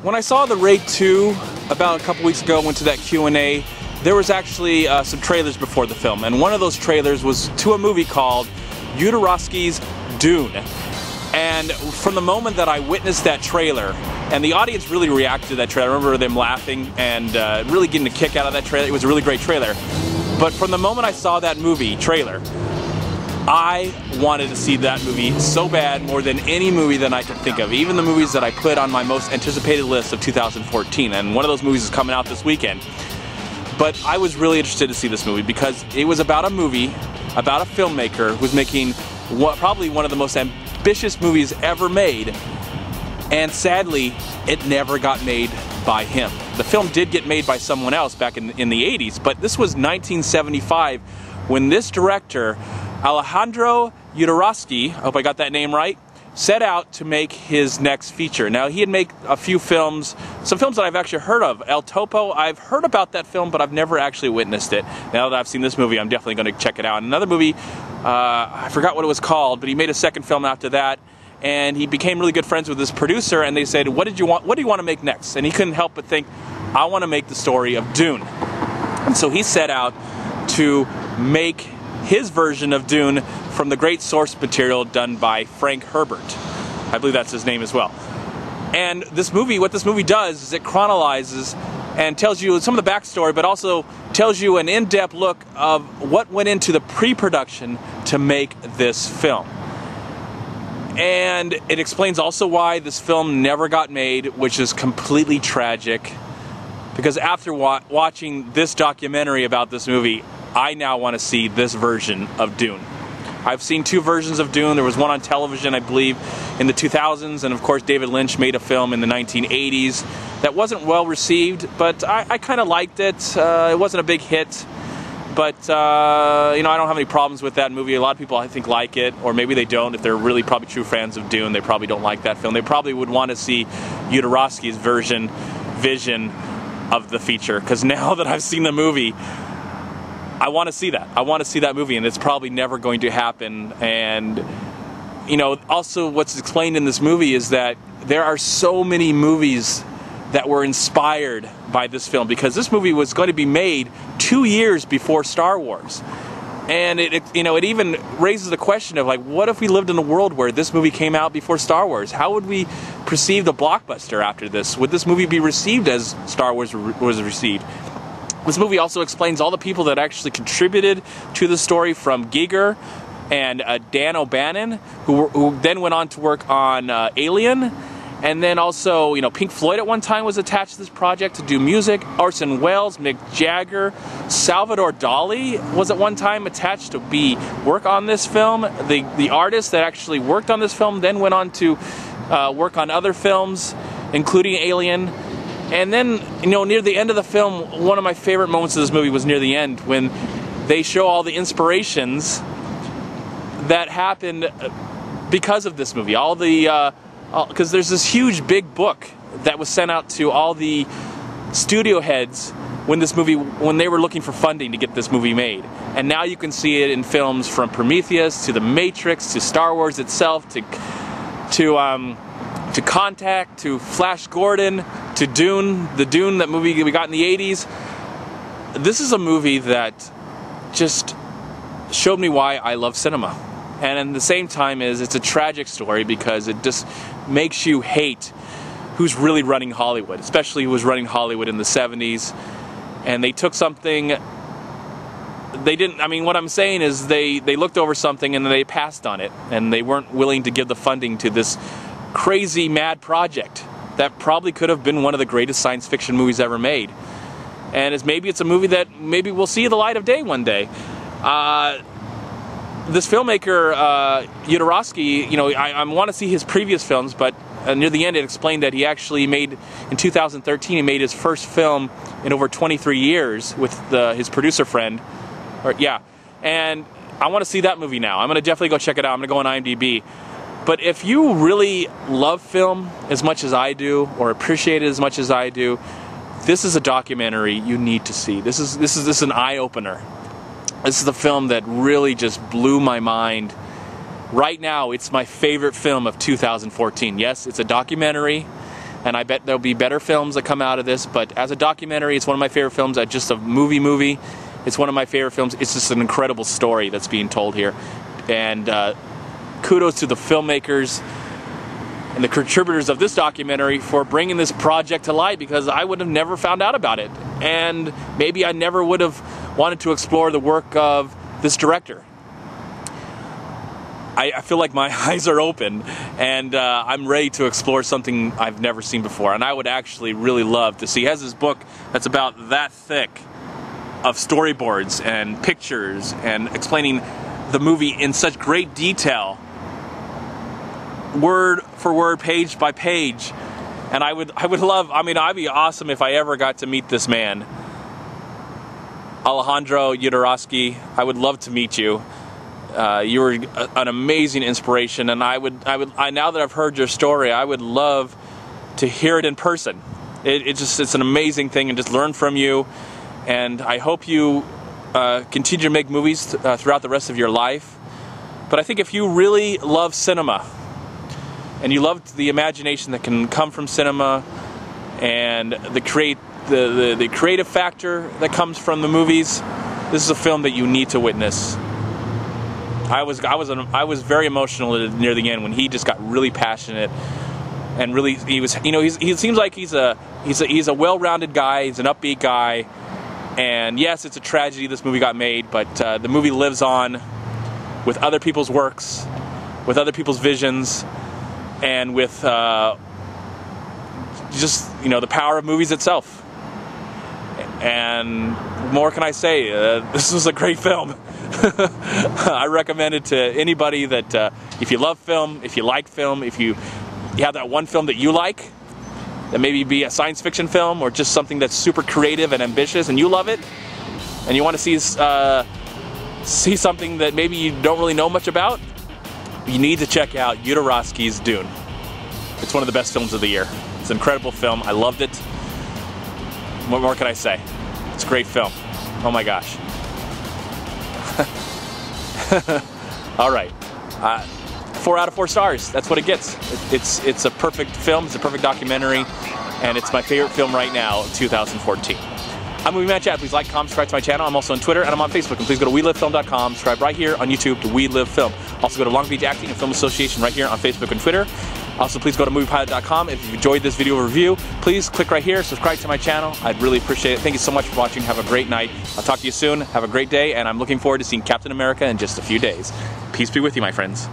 When I saw the Raid 2 about a couple weeks ago, went to that Q&A, there was actually some trailers before the film, and one of those trailers was to a movie called Jodorowsky's Dune. And from the moment that I witnessed that trailer, and the audience really reacted to that trailer, I remember them laughing and really getting a kick out of that trailer. It was a really great trailer. But from the moment I saw that movie trailer, I wanted to see that movie so bad, more than any movie that I could think of. Even the movies that I put on my most anticipated list of 2014, and one of those movies is coming out this weekend. But I was really interested to see this movie because it was about a movie, about a filmmaker who's making probably one of the most ambitious movies ever made, and sadly, it never got made by him. The film did get made by someone else back in the 80s, but this was 1975 when this director, Alejandro Jodorowsky, I hope I got that name right, set out to make his next feature. Now, he had made a few films, some films that I've actually heard of. El Topo, I've heard about that film, but I've never actually witnessed it. Now that I've seen this movie, I'm definitely going to check it out. Another movie, I forgot what it was called, but he made a second film after that, and he became really good friends with this producer, and they said, what do you want to make next? And he couldn't help but think, I want to make the story of Dune. And so he set out to make his version of Dune from the great source material done by Frank Herbert. I believe that's his name as well. And this movie, what this movie does is it chronologizes and tells you some of the backstory, but also tells you an in-depth look of what went into the pre-production to make this film. And it explains also why this film never got made, which is completely tragic. Because after watching this documentary about this movie, I now want to see this version of Dune. I've seen two versions of Dune. There was one on television, I believe, in the 2000s, and of course David Lynch made a film in the 1980s that wasn't well received, but I kind of liked it. It wasn't a big hit, but you know, I don't have any problems with that movie. A lot of people, I think, like it, or maybe they don't. If they're really probably true fans of Dune, they probably don't like that film. They probably would want to see Jodorowsky's vision of the feature, because now that I've seen the movie, I want to see that. I want to see that movie, and it's probably never going to happen. And, you know, also what's explained in this movie is that there are so many movies that were inspired by this film, because this movie was going to be made 2 years before Star Wars. And it even raises the question of, like, what if we lived in a world where this movie came out before Star Wars? How would we perceive the blockbuster after this? Would this movie be received as Star Wars was received? This movie also explains all the people that actually contributed to the story, from Giger and Dan O'Bannon, who then went on to work on Alien. And then also, you know, Pink Floyd at one time was attached to this project to do music. Orson Welles, Mick Jagger, Salvador Dali was at one time attached to work on this film. The artist that actually worked on this film then went on to work on other films, including Alien. And then, you know, near the end of the film, one of my favorite moments of this movie was near the end, when they show all the inspirations that happened because of this movie. All the because there's this huge big book that was sent out to all the studio heads when they were looking for funding to get this movie made. And now you can see it in films from Prometheus to The Matrix to Star Wars itself to Contact to Flash Gordon to Dune, that movie we got in the 80s. This is a movie that just showed me why I love cinema. And at the same time it's a tragic story, because it just makes you hate who's really running Hollywood, especially who was running Hollywood in the 70s. And they took something, what I'm saying is they looked over something and they passed on it, and they weren't willing to give the funding to this crazy, mad project that probably could have been one of the greatest science fiction movies ever made. And maybe it's a movie that maybe we'll see the light of day one day. This filmmaker, Jodorowsky, you know, I want to see his previous films, but near the end it explained that he actually made, in 2013, he made his first film in over 23 years with his producer friend. And I want to see that movie now. I'm going to definitely go check it out. I'm going to go on IMDb. But if you really love film as much as I do, or appreciate it as much as I do, this is a documentary you need to see. This is an eye-opener. This is the film that really just blew my mind. Right now, it's my favorite film of 2014. Yes, it's a documentary. and I bet there'll be better films that come out of this, but as a documentary, it's one of my favorite films. Just a movie. It's one of my favorite films. It's just an incredible story that's being told here. And kudos to the filmmakers and the contributors of this documentary for bringing this project to light, because I would have never found out about it. And maybe I never would have wanted to explore the work of this director. I feel like my eyes are open, and I'm ready to explore something I've never seen before. And I would actually really love to see. He has this book that's about that thick of storyboards and pictures and explaining the movie in such great detail, word for word, page by page. And I would love, I mean, I'd be awesome if I ever got to meet this man, Alejandro Jodorowsky. I would love to meet you. You were an amazing inspiration, and I now that I've heard your story, I would love to hear it in person. It's an amazing thing, and just learn from you. And I hope you continue to make movies throughout the rest of your life. But I think if you really love cinema, and you love the imagination that can come from cinema, and the creative factor that comes from the movies, this is a film that you need to witness. I was very emotional near the end when he just got really passionate, and really he seems like he's a well-rounded guy. He's an upbeat guy, and yes, it's a tragedy this movie got made, but the movie lives on with other people's works, with other people's visions, and with just the power of movies itself. And what more can I say? This was a great film. I recommend it to anybody that if you love film, if you like film, if you have that one film that you like, that maybe be a science fiction film or just something that's super creative and ambitious, and you love it, and you want to see something that maybe you don't really know much about, you need to check out Jodorowsky's Dune. It's one of the best films of the year. It's an incredible film. I loved it. What more can I say? It's a great film. Oh my gosh. All right. 4 out of 4 stars. That's what it gets. It's a perfect film. It's a perfect documentary, and it's my favorite film right now, 2014. I'm MovieManCHAD. Please like, comment, subscribe to my channel. I'm also on Twitter, and I'm on Facebook. And please go to WeLiveFilm.com. Subscribe right here on YouTube to We Live Film. Also go to Long Beach Acting and Film Association right here on Facebook and Twitter. Also, please go to MoviePilot.com. If you've enjoyed this video review, please click right here, subscribe to my channel. I'd really appreciate it. Thank you so much for watching. Have a great night. I'll talk to you soon. Have a great day, and I'm looking forward to seeing Captain America in just a few days. Peace be with you, my friends.